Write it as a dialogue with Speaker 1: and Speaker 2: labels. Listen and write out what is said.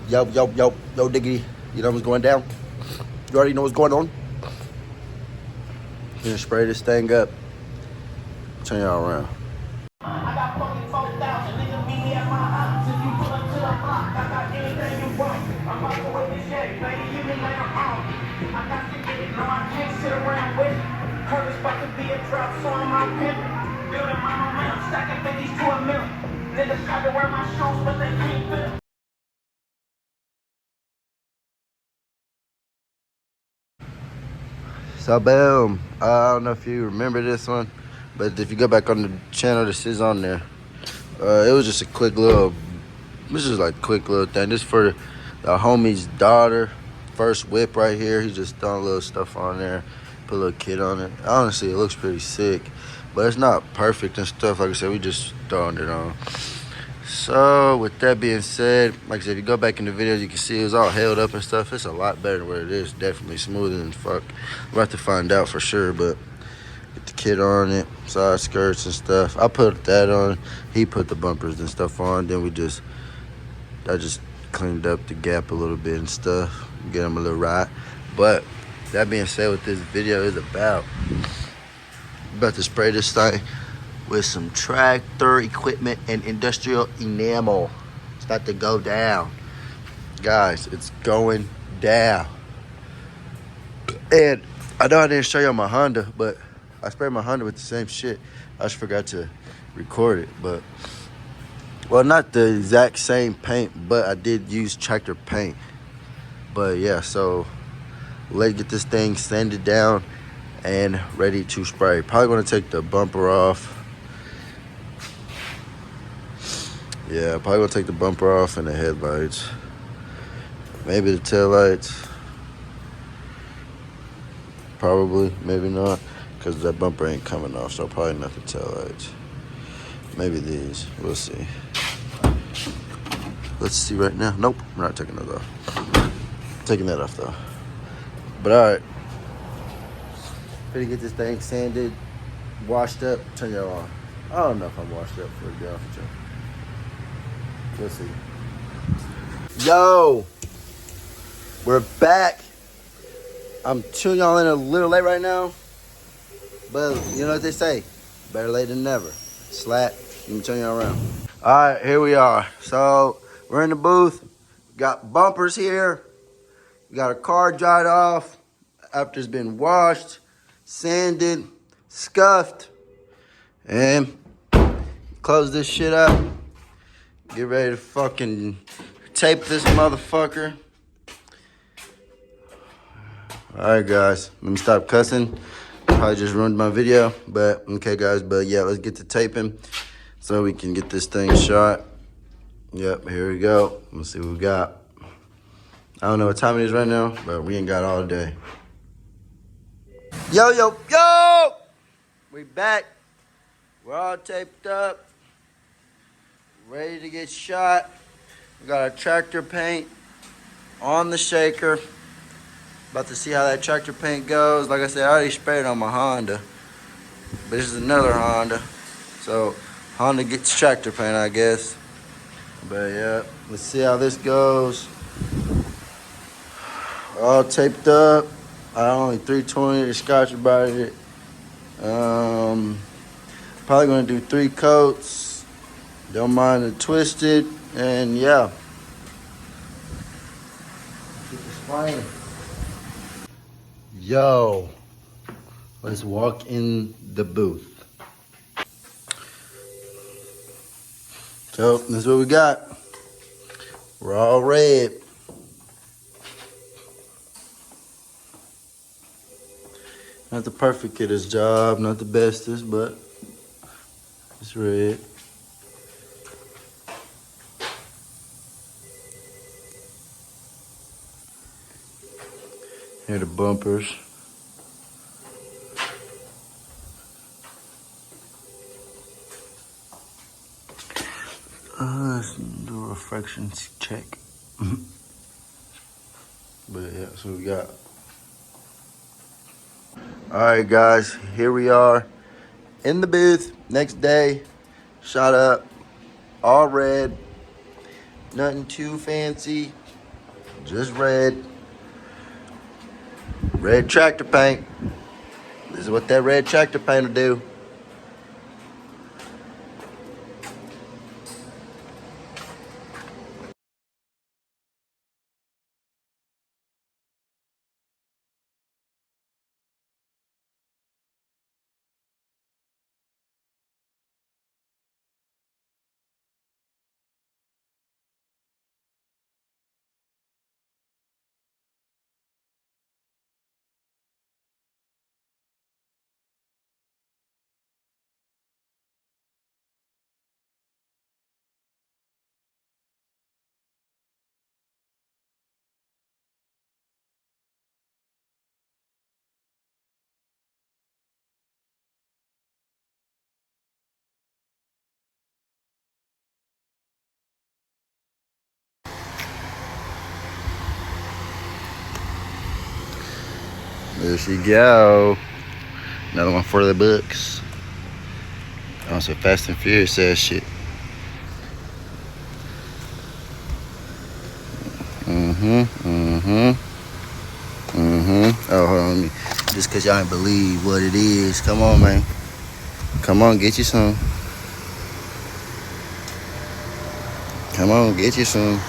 Speaker 1: Yo, Diggity. You know what's going down? You already know what's going on? Gonna spray this thing up. Turn y'all around. I got fucking 4,000 niggas meet me at my house. If you pull up to the block, I got anything you want. I'm fucking with this shit, baby. You mean like I'm on. I got to get it, no, I can't sit around with it. Heard it's about to be a drop, so I'm out pimping. Building my momentum, stacking 50s to a million. Niggas try to wear my shoes, but they can't fit 'em. So boom, I don't know if you remember this one, but if you go back on the channel, this is on there. It was just a quick little, this is like a quick little thing. This is for the homie's daughter, first whip right here. He just throwing little stuff on there, put a little kid on it. Honestly, it looks pretty sick, but it's not perfect and stuff. Like I said, we just throwing it on. So with that being said, like I said, if you go back in the videos, you can see it was all held up and stuff. It's a lot better than what it is. Definitely smoother than fuck. We'll have to find out for sure, but get the kid on it, side skirts and stuff. I put that on. He put the bumpers and stuff on. Then I just cleaned up the gap a little bit and stuff. Get him a little ride. But that being said, what this video is about to spray this thing with some tractor equipment and industrial enamel. It's about to go down. Guys, it's going down. And I know I didn't show you my Honda, but I sprayed my Honda with the same shit. I just forgot to record it, but, well, not the exact same paint, but I did use tractor paint. But yeah, so let's get this thing sanded down and ready to spray. Probably gonna take the bumper off. Yeah, probably gonna take the bumper off and the headlights. Maybe the taillights. Probably, maybe not, because that bumper ain't coming off, so probably not the taillights. Maybe these, we'll see. Let's see right now. Nope, we're not taking those off. Taking that off though. But all right. Ready to get this thing sanded, washed up, turn y'all on. I don't know if I'm washed up for a girl. We'll see. Yo, we're back. I'm tuning y'all in a little late right now, but you know what they say, better late than never. Slat, let me turn y'all around. All right, here we are. So we're in the booth. Got bumpers here. We got our car dried off after it's been washed, sanded, scuffed, and close this shit up. Get ready to fucking tape this motherfucker. All right, guys, let me stop cussing. Probably just ruined my video, but okay, guys. But yeah, let's get to taping so we can get this thing shot. Yep, here we go. Let's see what we got. I don't know what time it is right now, but we ain't got all day. Yo! We back. We're all taped up. Ready to get shot. We got our tractor paint on the shaker. About to see how that tractor paint goes. Like I said, I already sprayed on my Honda, but this is another Honda. So Honda gets tractor paint, I guess. But yeah, let's see how this goes. All taped up. I only 320 to Scotch about it. Probably gonna do 3 coats. Don't mind the twisted, and yeah. Keep this flying. Yo, let's walk in the booth. So this is what we got. We're all red. Not the perfect at his job, not the bestest, but it's red. Here are the bumpers. Let's do a refractions check. But yeah, that's what we got. All right, guys, here we are in the booth. Next day, shot up, all red. Nothing too fancy. Just red. Red tractor paint. This is what that red tractor paint will do. There she go. Another one for the books. On some Fast and Furious ass shit. Oh, hold on, let me. Just cause y'all ain't believe what it is. Come on, man. Come on, get you some. Come on, get you some.